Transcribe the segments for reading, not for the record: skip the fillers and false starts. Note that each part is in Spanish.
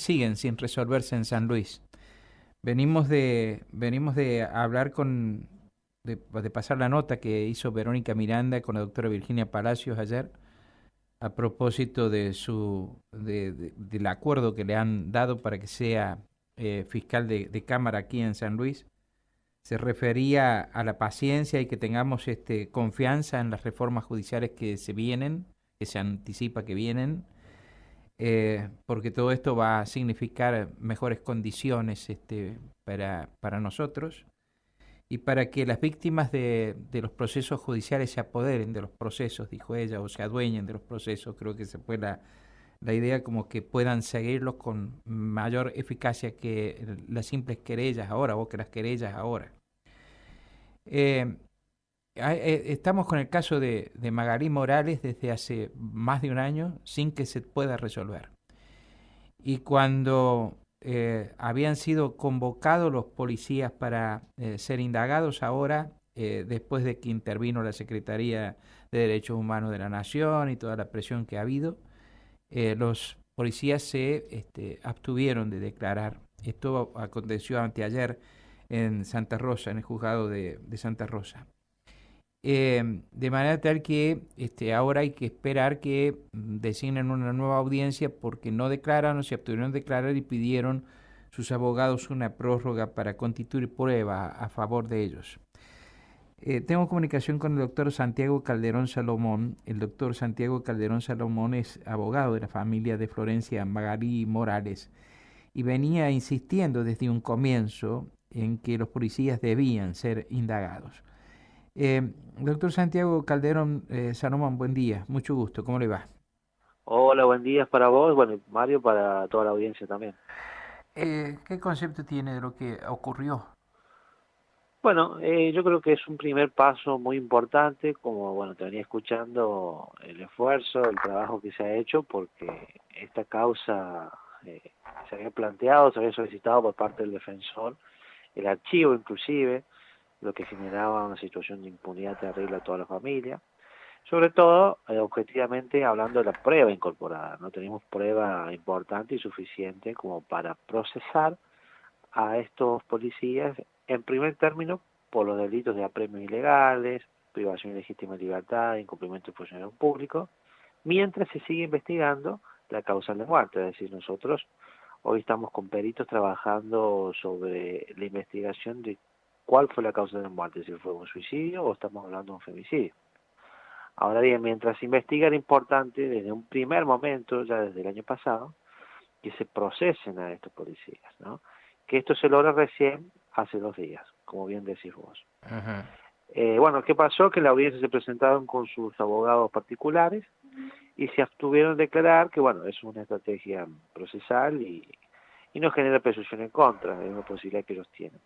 siguen sin resolverse en San Luis. Venimos de hablar de pasar la nota que hizo Verónica Miranda con la doctora Virginia Palacios ayer a propósito del acuerdo que le han dado para que sea fiscal de Cámara aquí en San Luis. Se refería a la paciencia y que tengamos confianza en las reformas judiciales que se vienen, que se anticipa que vienen, porque todo esto va a significar mejores condiciones para nosotros y para que las víctimas de los procesos judiciales se apoderen de los procesos, dijo ella, o se adueñen de los procesos. Creo que esa fue la idea, como que puedan seguirlos con mayor eficacia que las simples querellas ahora o que las querellas ahora. Eh, Estamos con el caso de Magalí Morales desde hace más de un año sin que se pueda resolver. Y cuando habían sido convocados los policías para ser indagados ahora, después de que intervino la Secretaría de Derechos Humanos de la Nación y toda la presión que ha habido, los policías se abstuvieron de declarar. Esto aconteció anteayer en Santa Rosa, en el juzgado de Santa Rosa. De manera tal que ahora hay que esperar que designen una nueva audiencia porque no declararon, se abstuvieron de declarar y pidieron sus abogados una prórroga para constituir prueba a favor de ellos. Tengo comunicación con el doctor Santiago Calderón Salomón. El doctor Santiago Calderón Salomón es abogado de la familia de Florencia Magalí Morales y venía insistiendo desde un comienzo en que los policías debían ser indagados. Doctor Santiago Calderón Salomón, buen día, mucho gusto, ¿cómo le va? Hola, buen día para vos, bueno, y Mario, para toda la audiencia también. ¿Qué concepto tiene de lo que ocurrió? Bueno, yo creo que es un primer paso muy importante, como bueno, te venía escuchando el esfuerzo, el trabajo que se ha hecho, porque esta causa eh, se había planteado, se había solicitado por parte del defensor, el archivo inclusive, lo que generaba una situación de impunidad terrible a toda la familia. Sobre todo, objetivamente hablando de la prueba incorporada, no tenemos prueba importante y suficiente como para procesar a estos policías, en primer término, por los delitos de apremios ilegales, privación ilegítima de libertad, incumplimiento de funcionario público, mientras se sigue investigando la causa de muerte. Es decir, nosotros hoy estamos con peritos trabajando sobre la investigación de cuál fue la causa de la muerte, si fue un suicidio o estamos hablando de un femicidio. Ahora bien, mientras se investiga era importante desde un primer momento, ya desde el año pasado, que se procesen a estos policías, ¿no? Que esto se logra recién hace 2 días, como bien decís vos. Ajá. Bueno, ¿qué pasó? Que en la audiencia se presentaron con sus abogados particulares y se abstuvieron de declarar que, bueno, es una estrategia procesal y no genera presunción en contra, es una posibilidad que ellos tienen.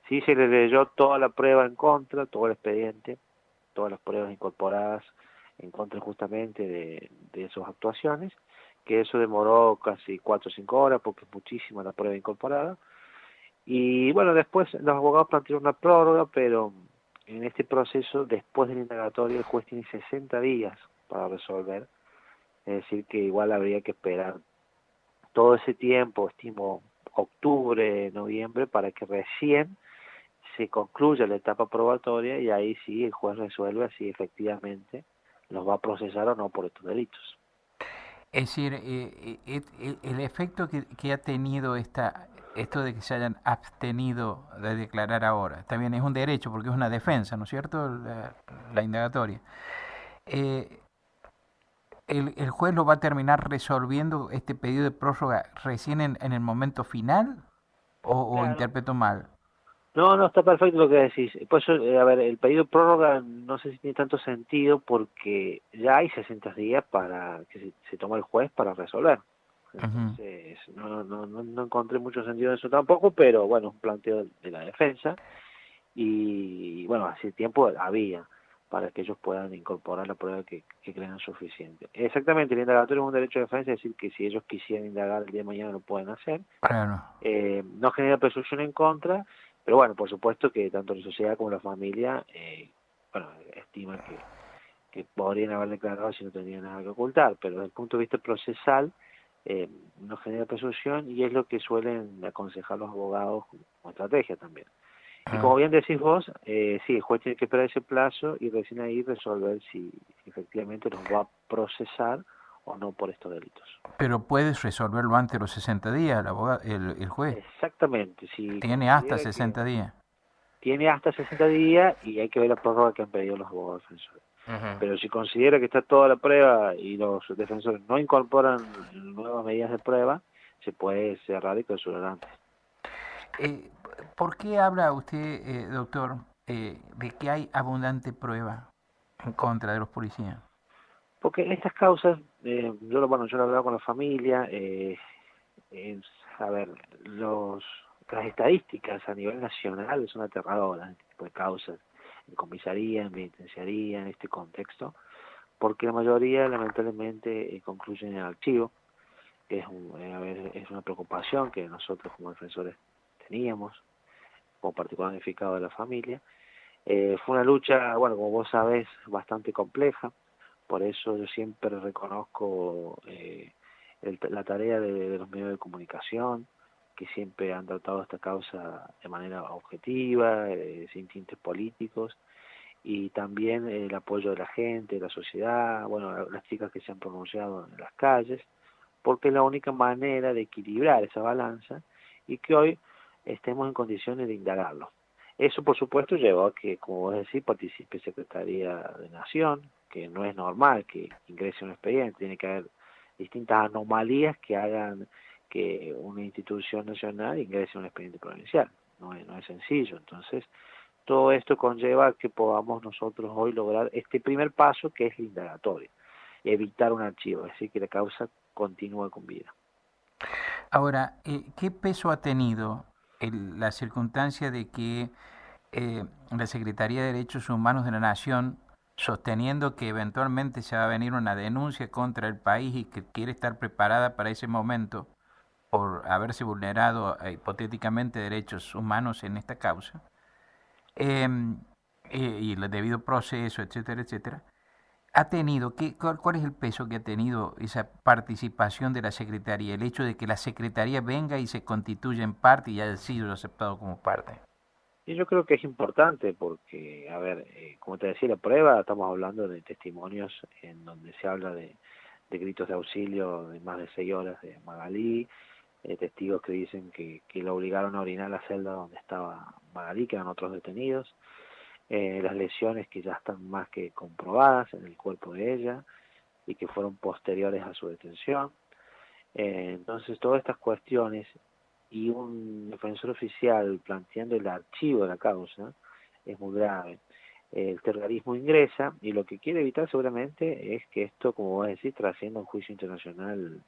Sí se les leyó toda la prueba en contra, todo el expediente, todas las pruebas incorporadas en contra justamente de esas actuaciones, que eso demoró casi 4 o 5 horas porque es muchísima la prueba incorporada. Y bueno, después los abogados plantearon una prórroga, pero en este proceso, después del indagatorio, el juez tiene 60 días para resolver, es decir, que igual habría que esperar todo ese tiempo, estimo octubre, noviembre, para que recién se concluya la etapa probatoria y ahí sí el juez resuelve si efectivamente los va a procesar o no por estos delitos. Es decir, el efecto que ha tenido esto de que se hayan abstenido de declarar ahora, también es un derecho porque es una defensa, ¿no es cierto? La indagatoria. Eh, el juez lo va a terminar resolviendo este pedido de prórroga recién en el momento final o Claro. interpreto mal. No, no, está perfecto lo que decís. Por eso, a ver, el pedido de prórroga no sé si tiene tanto sentido porque ya hay 60 días para que se toma el juez para resolver. Ujú. Entonces, no encontré mucho sentido en eso tampoco, pero bueno, un planteo de la defensa y bueno, hace tiempo había para que ellos puedan incorporar la prueba que crean suficiente. Exactamente, el indagatorio es un derecho de defensa, es decir, que si ellos quisieran indagar el día de mañana lo pueden hacer. Claro. No genera presunción en contra, pero bueno, por supuesto que tanto la sociedad como la familia, bueno, estiman que podrían haber declarado si no tenían nada que ocultar, pero desde el punto de vista procesal, no genera presunción y es lo que suelen aconsejar los abogados como estrategia también. Y como bien decís vos, sí, el juez tiene que esperar ese plazo y recién ahí resolver si efectivamente los va a procesar o no por estos delitos. Pero puedes resolverlo antes de los 60 días, el juez. Exactamente, si Tiene hasta considera que 60 días. tiene hasta 60 días y hay que ver la prórroga que han pedido los abogados defensores. Pero si considera que está toda la prueba y los defensores no incorporan nuevas medidas de prueba, se puede cerrar y clausurar antes. ¿Por qué habla usted, doctor, de que hay abundante prueba en contra de los policías? Porque en estas causas, yo lo he hablado con la familia, a ver, las estadísticas a nivel nacional son aterradoras en este tipo de causas, en comisaría, en penitenciaría, en este contexto, porque la mayoría lamentablemente concluyen en archivo, que es una preocupación que nosotros como defensores teníamos, como particular unificado de la familia. Fue una lucha, bueno, como vos sabés, bastante compleja, por eso yo siempre reconozco la tarea de los medios de comunicación, que siempre han tratado esta causa de manera objetiva, sin tintes políticos, y también el apoyo de la gente, de la sociedad, bueno, las chicas que se han pronunciado en las calles, porque es la única manera de equilibrar esa balanza y que hoy estemos en condiciones de indagarlo. Eso, por supuesto, llevó a que, como vos decís, participe Secretaría de Nación, que no es normal que ingrese un expediente, tiene que haber distintas anomalías que hagan que una institución nacional ingrese un expediente provincial. No es sencillo. Entonces, todo esto conlleva que podamos nosotros hoy lograr este primer paso, que es la indagatoria, evitar un archivo, es decir, que la causa continúe con vida. Ahora, ¿qué peso ha tenido la circunstancia de que la Secretaría de Derechos Humanos de la Nación, sosteniendo que eventualmente se va a venir una denuncia contra el país y que quiere estar preparada para ese momento por haberse vulnerado hipotéticamente derechos humanos en esta causa, eh, y el debido proceso, etcétera, etcétera, ha tenido, cuál es el peso que ha tenido esa participación de la Secretaría, el hecho de que la Secretaría venga y se constituya en parte y haya sido aceptado como parte? Y yo creo que es importante porque, a ver, como te decía, la prueba, estamos hablando de testimonios en donde se habla de gritos de auxilio de más de 6 horas de Magalí, testigos que dicen que lo obligaron a orinar la celda donde estaba Magalí, que eran otros detenidos, las lesiones que ya están más que comprobadas en el cuerpo de ella y que fueron posteriores a su detención. Entonces, todas estas cuestiones y un defensor oficial planteando el archivo de la causa es muy grave. El terrorismo ingresa y lo que quiere evitar seguramente es que esto, como vos decís, trascienda un juicio internacional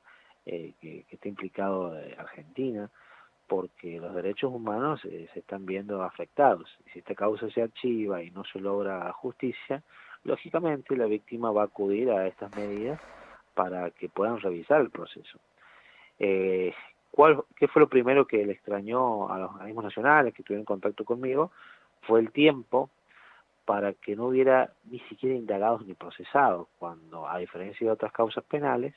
que esté implicado Argentina, porque los derechos humanos se están viendo afectados. Y si esta causa se archiva y no se logra justicia, lógicamente la víctima va a acudir a estas medidas para que puedan revisar el proceso. Eh, ¿Qué fue lo primero que le extrañó a los organismos nacionales que tuvieron contacto conmigo? Fue el tiempo para que no hubiera ni siquiera indagados ni procesados, cuando a diferencia de otras causas penales,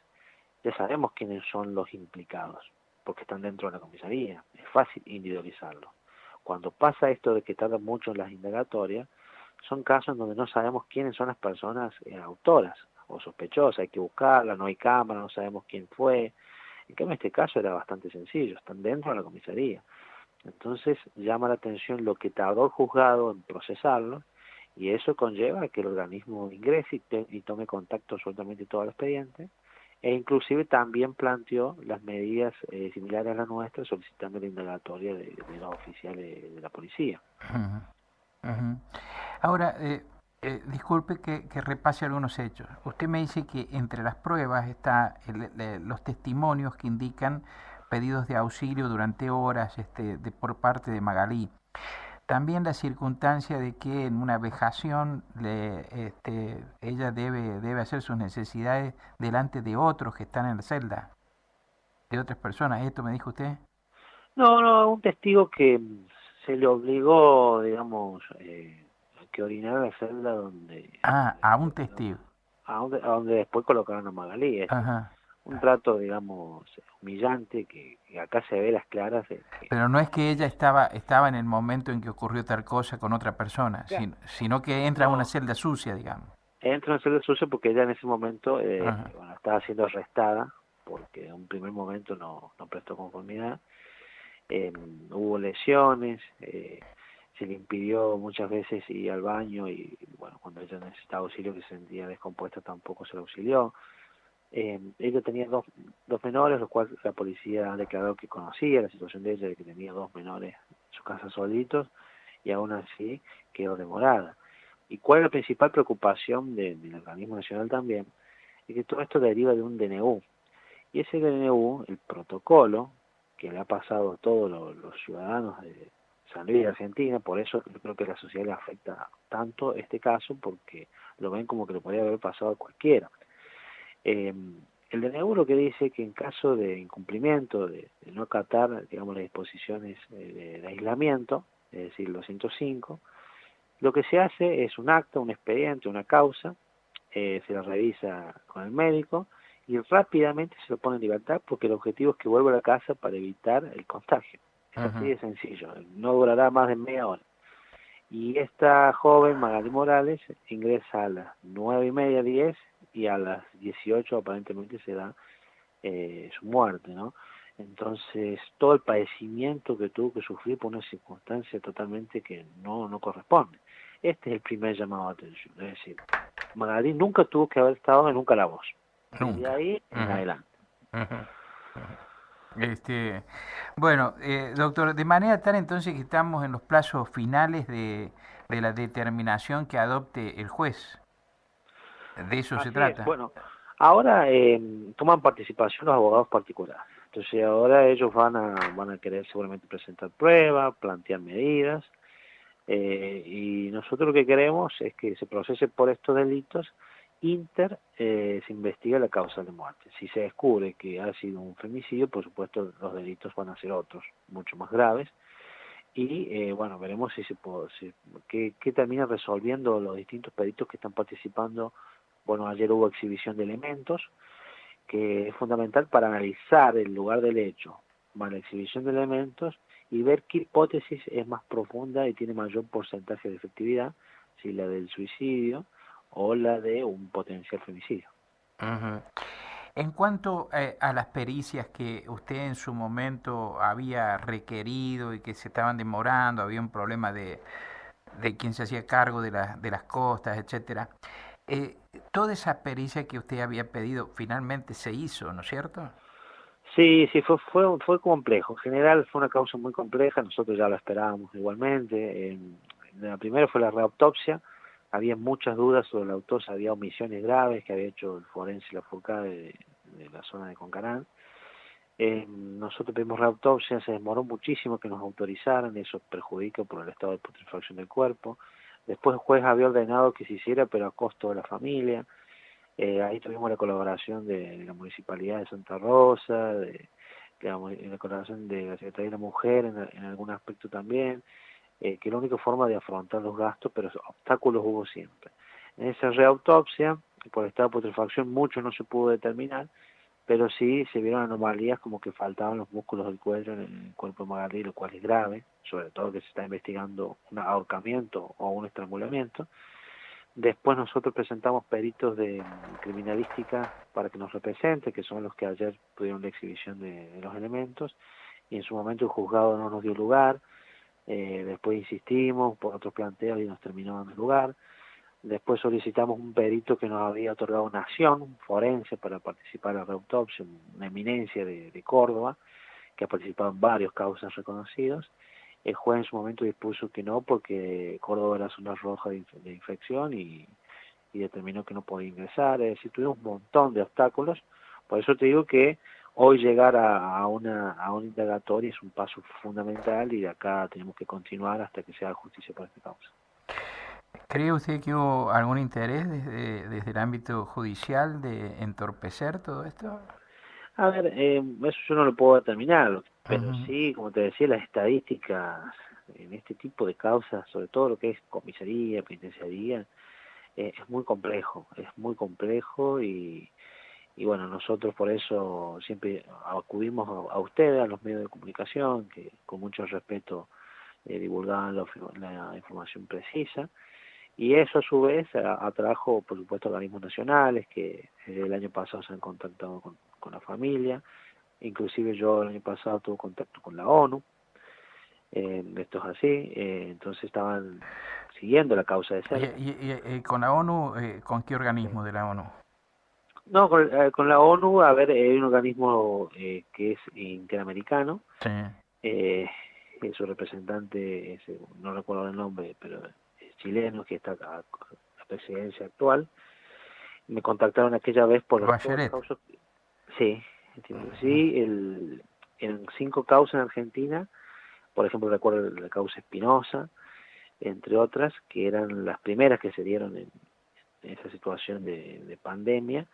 ya sabemos quiénes son los implicados, porque están dentro de la comisaría, es fácil individualizarlo. Cuando pasa esto de que tardan mucho en las indagatorias, son casos en donde no sabemos quiénes son las personas autoras o sospechosas, hay que buscarlas, no hay cámara, no sabemos quién fue. En cambio, en este caso era bastante sencillo, están dentro de la comisaría. Entonces llama la atención lo que tardó el juzgado en procesarlo y eso conlleva a que el organismo ingrese y tome contacto absolutamente todo el expediente e inclusive también planteó las medidas similares a las nuestras solicitando la indagatoria de los oficiales de la policía. Uh -huh. Ahora, disculpe que repase algunos hechos. Usted me dice que entre las pruebas está los testimonios que indican pedidos de auxilio durante horas por parte de Magalí. También la circunstancia de que en una vejación ella debe hacer sus necesidades delante de otros que están en la celda, de otras personas. ¿Esto me dijo usted? No, un testigo que se le obligó, digamos, a que orinara la celda donde Ah, a un testigo. a donde después colocaron a Magalí. Ajá. un trato, digamos, humillante, que acá se ve las claras de que Pero no es que ella estaba en el momento en que ocurrió tal cosa con otra persona, ya, sino que entra a una no celda sucia, digamos. entra en el celda sucio porque ella en ese momento Ajá. bueno, estaba siendo arrestada porque en un primer momento no prestó conformidad. Hubo lesiones, se le impidió muchas veces ir al baño y bueno, cuando ella necesitaba auxilio, que se sentía descompuesta, tampoco se le auxilió. Ella tenía dos menores, los cuales la policía ha declarado que conocía la situación de ella, de que tenía dos menores en su casa solitos, y aún así quedó demorada. ¿Y cuál es la principal preocupación del organismo nacional también? Es que todo esto deriva de un DNU. Y ese DNU, el protocolo que le ha pasado a todos los ciudadanos de San Luis de Argentina, por eso yo creo que a la sociedad le afecta tanto este caso, porque lo ven como que le podría haber pasado a cualquiera. Eh, el DNU lo que dice que en caso de incumplimiento, de no acatar, digamos, las disposiciones de aislamiento, es decir, los 105, lo que se hace es un acta, un expediente, una causa, se la revisa con el médico y rápidamente se lo pone en libertad porque el objetivo es que vuelva a la casa para evitar el contagio. Es así Ajá. de sencillo, no durará más de media hora. Y esta joven, Magali Morales, ingresa a las 9:30, 10, y a las 18 aparentemente se da su muerte, ¿no? Entonces, todo el padecimiento que tuvo que sufrir por una circunstancia totalmente que no corresponde. Este es el primer llamado de atención, es decir, Magali nunca tuvo que haber estado en un calabozo, desde Nunca. ahí en Ajá. adelante. Ajá. Ajá. Este, bueno, doctor, de manera tal entonces que estamos en los plazos finales de la determinación que adopte el juez. De eso se Así es, trata. bueno, ahora toman participación los abogados particulares. Entonces ahora ellos van a querer seguramente presentar pruebas, plantear medidas, y nosotros lo que queremos es que se procese por estos delitos se investiga la causa de muerte. Si se descubre que ha sido un femicidio, por supuesto los delitos van a ser otros, mucho más graves, y bueno, veremos qué termina resolviendo los distintos peritos que están participando. Bueno, ayer hubo exhibición de elementos, que es fundamental para analizar el lugar del hecho, más la exhibición de elementos y ver qué hipótesis es más profunda y tiene mayor porcentaje de efectividad, si la del suicidio o la de un potencial femicidio. Ujú. En cuanto a las pericias que usted en su momento había requerido y que se estaban demorando, había un problema de quien se hacía cargo de las costas, etcétera. Eh, Toda esa pericia que usted había pedido finalmente se hizo, ¿no es cierto? Sí, sí, fue complejo. En general fue una causa muy compleja, nosotros ya la esperábamos igualmente. La primera fue la reautopsia, había muchas dudas sobre la autopsia, había omisiones graves que había hecho el forense La Fourcade de la zona de Concarán. Nosotros pedimos reautopsia, se demoró muchísimo que nos autorizaran, eso perjudica por el estado de putrefacción del cuerpo. Después el juez había ordenado que se hiciera, pero a costo de la familia. Ahí tuvimos la colaboración de la Municipalidad de Santa Rosa, la colaboración de la Secretaría de la Mujer en algún aspecto también, que es la única forma de afrontar los gastos, pero obstáculos hubo siempre. En esa reautopsia, por estado de putrefacción, mucho no se pudo determinar, pero sí se vieron anomalías como que faltaban los músculos del cuello en el cuerpo de Magalí, lo cual es grave, sobre todo que se está investigando un ahorcamiento o un estrangulamiento. Después nosotros presentamos peritos de criminalística para que nos representen, que son los que ayer tuvieron la exhibición de los elementos, y en su momento el juzgado no nos dio lugar. Después insistimos por otros planteos y nos terminó dando lugar. Después solicitamos un perito que nos había otorgado Nación, un forense, para participar en la reautopsia, una eminencia de Córdoba, que ha participado en varios causas reconocidos. El juez en su momento dispuso que no, porque Córdoba era zona roja de infección y determinó que no podía ingresar. Es decir, tuvimos un montón de obstáculos. Por eso te digo que hoy llegar a una indagatoria es un paso fundamental, y de acá tenemos que continuar hasta que se haga justicia por esta causa. ¿Cree usted que hubo algún interés desde el ámbito judicial de entorpecer todo esto? A ver, eso yo no lo puedo determinar, pero Ujú. sí, como te decía, las estadísticas en este tipo de causas, sobre todo lo que es comisaría, penitenciaría, es muy complejo, y y bueno, nosotros por eso siempre acudimos a ustedes, a los medios de comunicación, que con mucho respeto divulgaban la información precisa, y eso a su vez atrajo, por supuesto, organismos nacionales que el año pasado se han contactado con la familia, inclusive yo el año pasado tuve contacto con la ONU, esto es así, entonces estaban siguiendo la causa de cerca. ¿Y con la ONU, con qué organismo de la ONU? No, con la ONU, a ver, hay un organismo que es interamericano, Sí. su representante, no recuerdo el nombre, pero es chileno, que está a la presidencia actual. Me contactaron aquella vez por todas las Bachelet. causas. Sí, entiendo que sí, en 5 causas en Argentina, por ejemplo, recuerdo la causa Espinosa, entre otras, que eran las primeras que se dieron en esa situación de pandemia,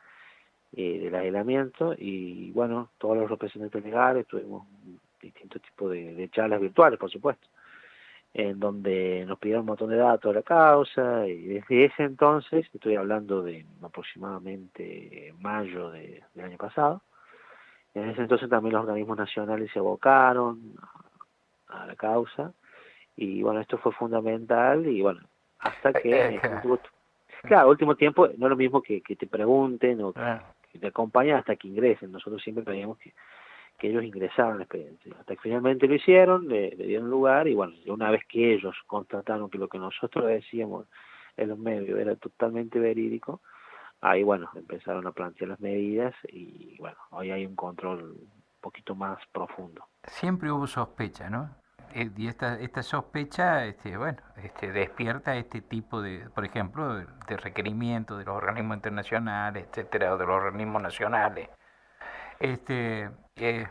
del aislamiento, y bueno, todos los representantes legales tuvimos distintos tipos de charlas virtuales, por supuesto, en donde nos pidieron un montón de datos de la causa, y desde ese entonces, estoy hablando de aproximadamente mayo del año pasado, en ese entonces también los organismos nacionales se abocaron a la causa, y bueno, esto fue fundamental, y bueno, hasta que en este último, claro, último tiempo no es lo mismo que te pregunten o que te acompañen hasta que ingresen. Nosotros siempre pedíamos que ellos ingresaran a la experiencia. Hasta que finalmente lo hicieron, le dieron lugar, y bueno, una vez que ellos constataron que lo que nosotros decíamos en los medios era totalmente verídico, ahí bueno, empezaron a plantear las medidas, y bueno, hoy hay un control un poquito más profundo. Siempre hubo sospecha, ¿no? Y esta sospecha, bueno, despierta este tipo de, por ejemplo, de requerimiento de los organismos internacionales, etcétera, o de los organismos nacionales.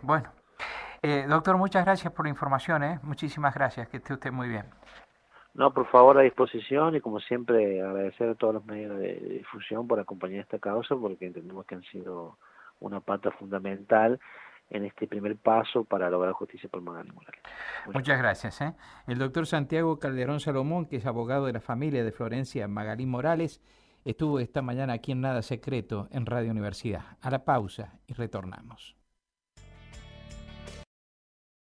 Bueno, doctor, muchas gracias por la información, ¿eh? Muchísimas gracias, que esté usted muy bien. No, por favor, a disposición, y como siempre agradecer a todos los medios de difusión por acompañar esta causa, porque entendemos que han sido una pata fundamental en este primer paso para lograr justicia por Magali Morales. Muchas gracias. El doctor Santiago Calderón Salomón, que es abogado de la familia de Florencia Magalí Morales, estuvo esta mañana aquí en Nada Secreto en Radio Universidad. A la pausa y retornamos.